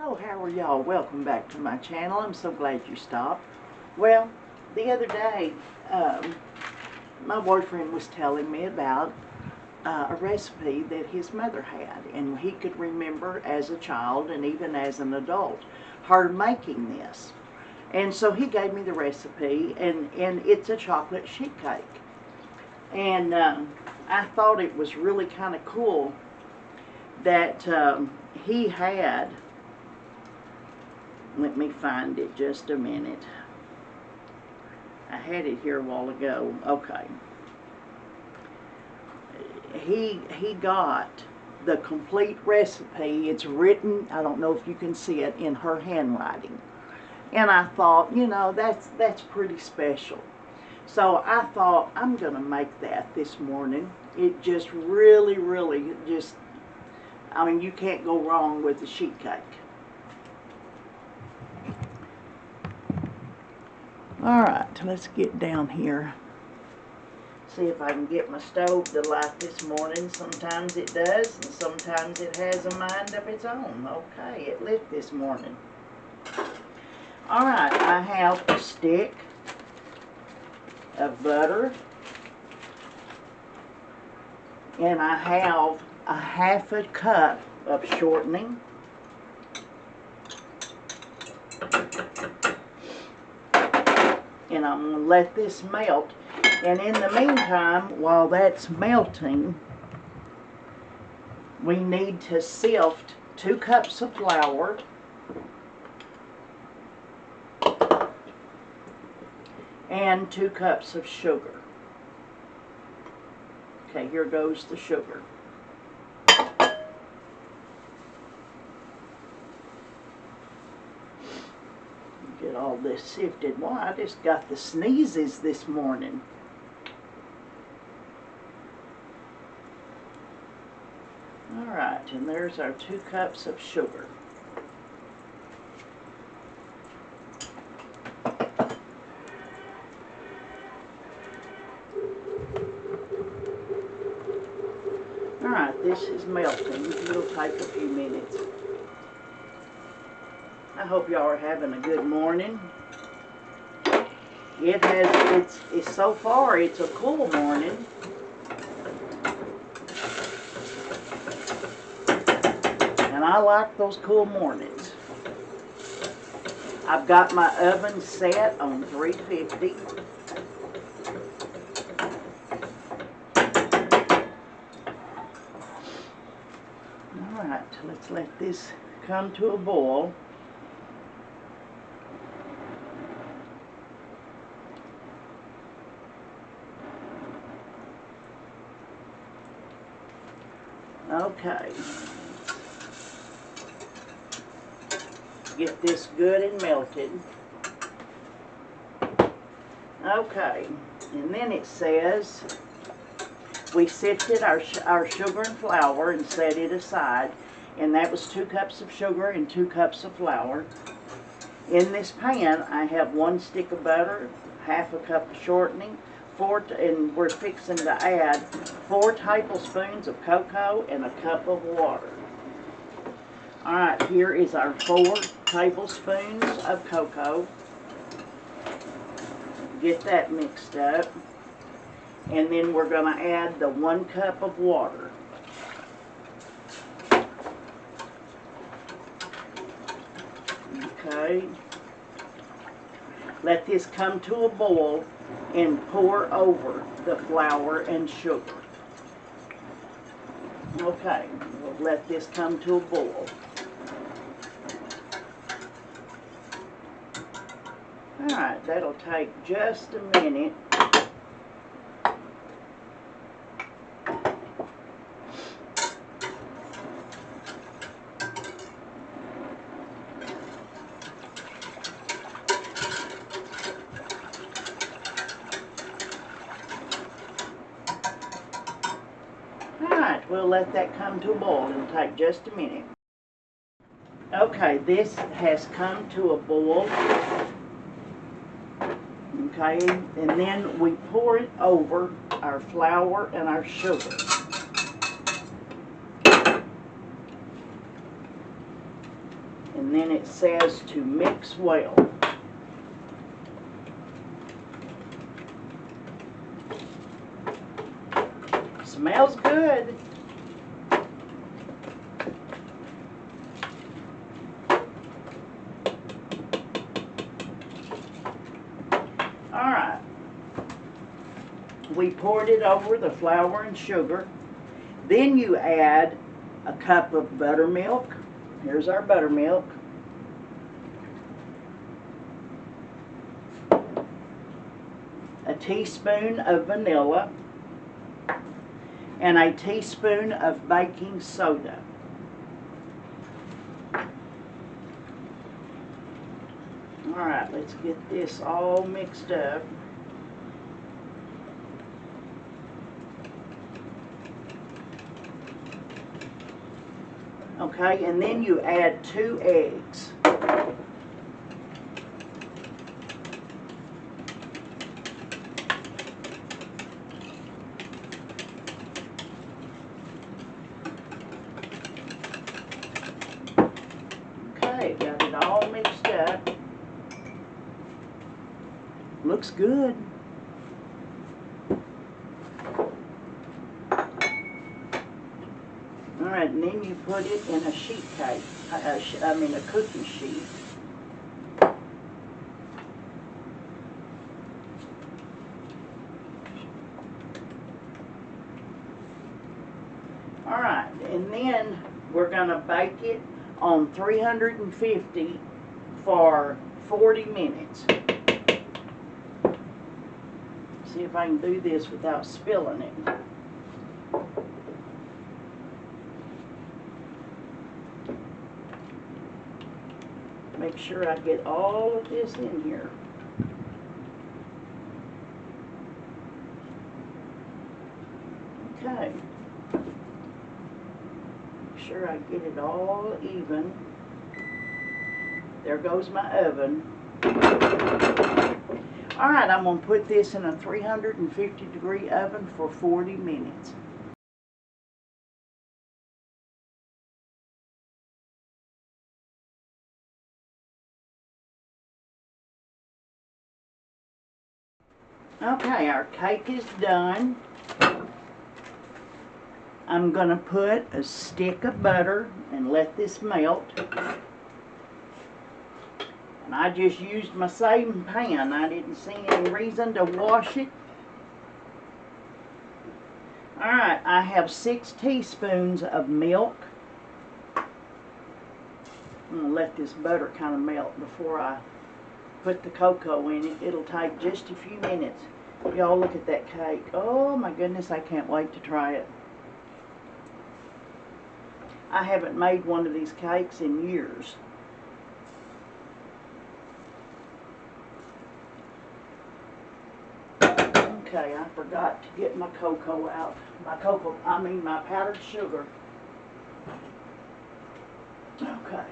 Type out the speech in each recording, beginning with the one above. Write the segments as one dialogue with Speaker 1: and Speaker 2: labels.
Speaker 1: Oh, how are y'all? Welcome back to my channel. I'm so glad you stopped. Well, the other day, my boyfriend was telling me about a recipe that his mother had, and he could remember as a child and even as an adult her making this. And so he gave me the recipe, and it's a chocolate sheet cake. And I thought it was really kind of cool that he had. Let me find it just a minute. I had it here a while ago. Okay. He got the complete recipe. It's written, I don't know if you can see it, in her handwriting. And I thought, you know, that's pretty special. So I thought, I'm going to make that this morning. It just really just, I mean, you can't go wrong with the sheet cake. Alright, let's get down here. See if I can get my stove to light this morning. Sometimes it does, and sometimes it has a mind of its own. Okay, it lit this morning. Alright, I have a stick of butter, and I have a half a cup of shortening, and I'm going to let this melt. And in the meantime, while that's melting, we need to sift 2 cups of flour and 2 cups of sugar. Okay, here goes the sugar. Get all this sifted. Boy, I just got the sneezes this morning. Alright, and there's our 2 cups of sugar. Alright, this is melting. It'll take a few minutes. I hope y'all are having a good morning. It's so far, it's a cool morning. And I like those cool mornings. I've got my oven set on 350. Alright, let's let this come to a boil. Okay. Get this good and melted. Okay, and then it says we sifted our sugar and flour and set it aside, and that was 2 cups of sugar and 2 cups of flour. In this pan, I have 1 stick of butter, half a cup of shortening, and we're fixing to add 4 tablespoons of cocoa and a cup of water. Alright, here is our 4 tablespoons of cocoa. Get that mixed up. And then we're going to add the 1 cup of water. Okay. Let this come to a boil and pour over the flour and sugar. Okay, we'll let this come to a boil. Alright, that'll take just a minute. Alright, we'll let that come to a boil. It'll take just a minute. Okay, this has come to a boil. Okay, and then we pour it over our flour and our sugar. And then it says to mix well. Smells good. Alright. We poured it over the flour and sugar. Then you add a cup of buttermilk. Here's our buttermilk. A teaspoon of vanilla. And a teaspoon of baking soda. Alright, let's get this all mixed up. Okay, and then you add 2 eggs. Okay, got it all mixed up. Looks good. Alright, and then you put it in a sheet cake, a cookie sheet. Alright, and then we're going to bake it on 350 for 40 minutes. See if I can do this without spilling it. Make sure I get all of this in here. Okay. Make sure I get it all even. There goes my oven. Alright, I'm going to put this in a 350-degree oven for 40 minutes. Okay, our cake is done. I'm going to put a stick of butter and let this melt. And I just used my same pan. I didn't see any reason to wash it. Alright, I have 6 teaspoons of milk. I'm going to let this butter kind of melt before I put the cocoa in it. It'll take just a few minutes. Y'all look at that cake. Oh my goodness, I can't wait to try it. I haven't made one of these cakes in years. Okay, I forgot to get my cocoa out. My powdered sugar. Okay.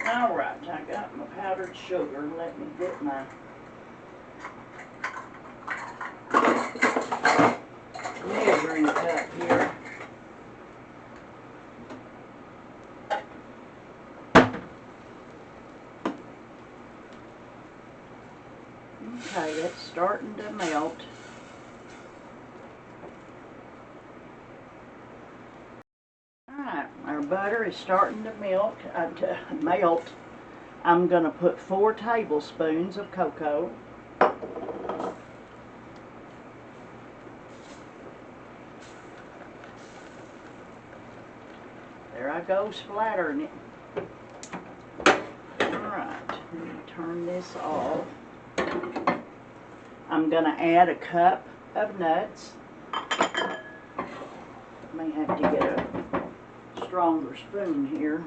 Speaker 1: Alright, I got my powdered sugar. Let me get my measuring cup here. Okay, that's starting to melt. Alright, our butter is starting to melt. I'm going to put 4 tablespoons of cocoa. There I go, splattering it. Alright, let me turn this off. I'm going to add a cup of nuts. May have to get a stronger spoon here.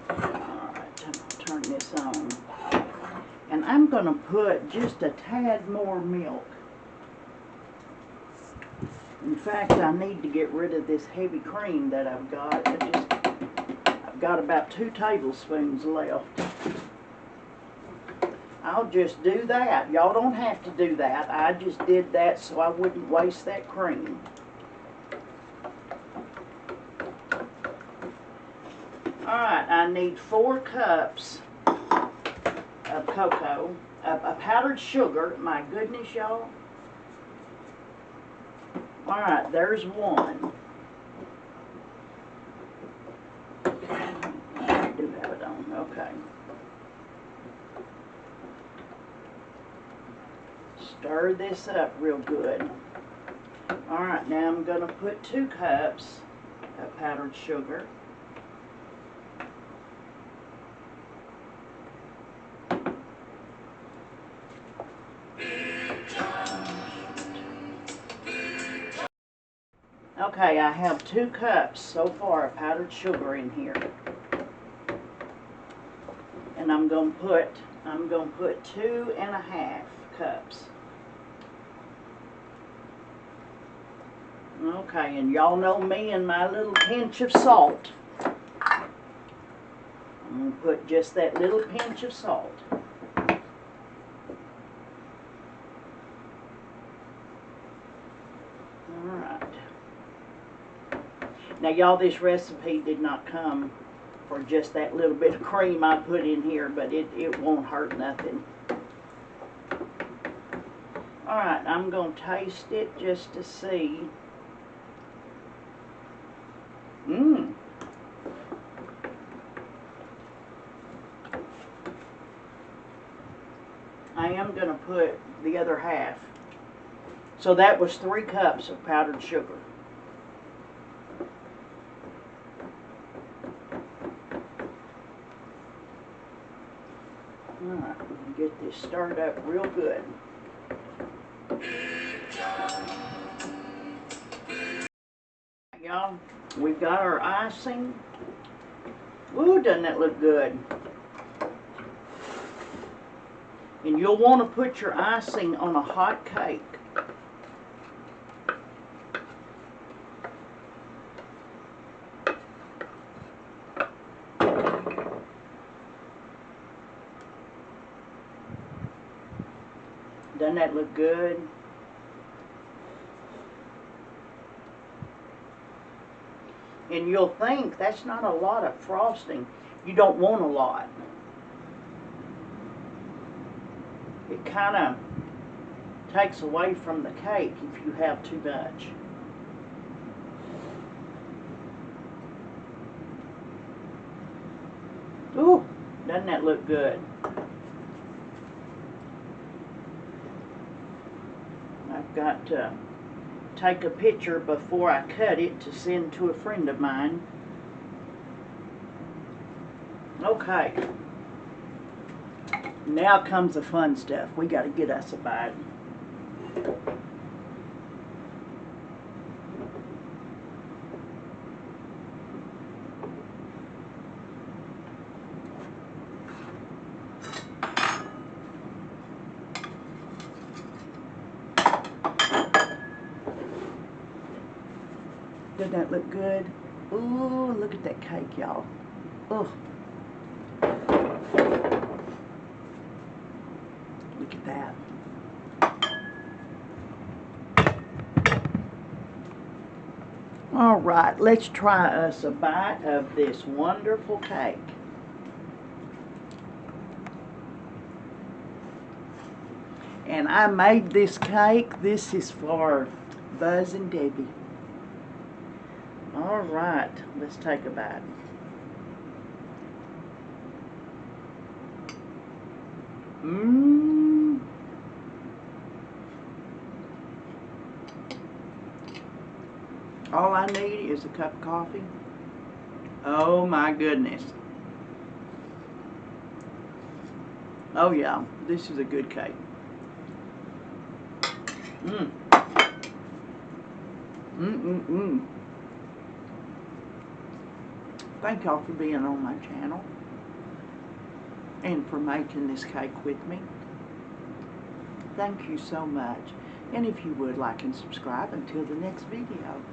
Speaker 1: Alright, I'm going to turn this on. And I'm going to put just a tad more milk. fact, I need to get rid of this heavy cream that I've got. I've got about 2 tablespoons left. I'll just do that. Y'all don't have to do that. I just did that so I wouldn't waste that cream. Alright, I need 4 cups of cocoa, a powdered sugar. My goodness, y'all. Alright, there's 1. I do have it on, okay. Stir this up real good. Alright, now I'm going to put 2 cups of powdered sugar. Okay, I have 2 cups so far of powdered sugar in here. And I'm going to put 2½ cups. Okay, and y'all know me and my little pinch of salt. I'm going to put just that little pinch of salt. Alright. Now y'all, this recipe did not come for just that little bit of cream I put in here, but it won't hurt nothing. Alright, I'm going to taste it just to see. I am going to put the other half. So that was 3 cups of powdered sugar. Alright, we're going to get this stirred up real good. Y'all, we've got our icing. Ooh, doesn't that look good? And you'll want to put your icing on a hot cake. Doesn't that look good? And you'll think that's not a lot of frosting. You don't want a lot. It kind of takes away from the cake if you have too much. Ooh, doesn't that look good? I've got to take a picture before I cut it to send to a friend of mine. Okay. Now comes the fun stuff. We got to get us a bite. Doesn't that look good? Ooh, look at that cake, y'all. Ugh. Look at that. All right, let's try us a bite of this wonderful cake. And I made this cake. This is for Buzz and Debbie. All right, let's take a bite. All I need is a cup of coffee. Oh my goodness. Oh yeah, this is a good cake. Thank y'all for being on my channel and for making this cake with me. Thank you so much. And if you would like and subscribe until the next video.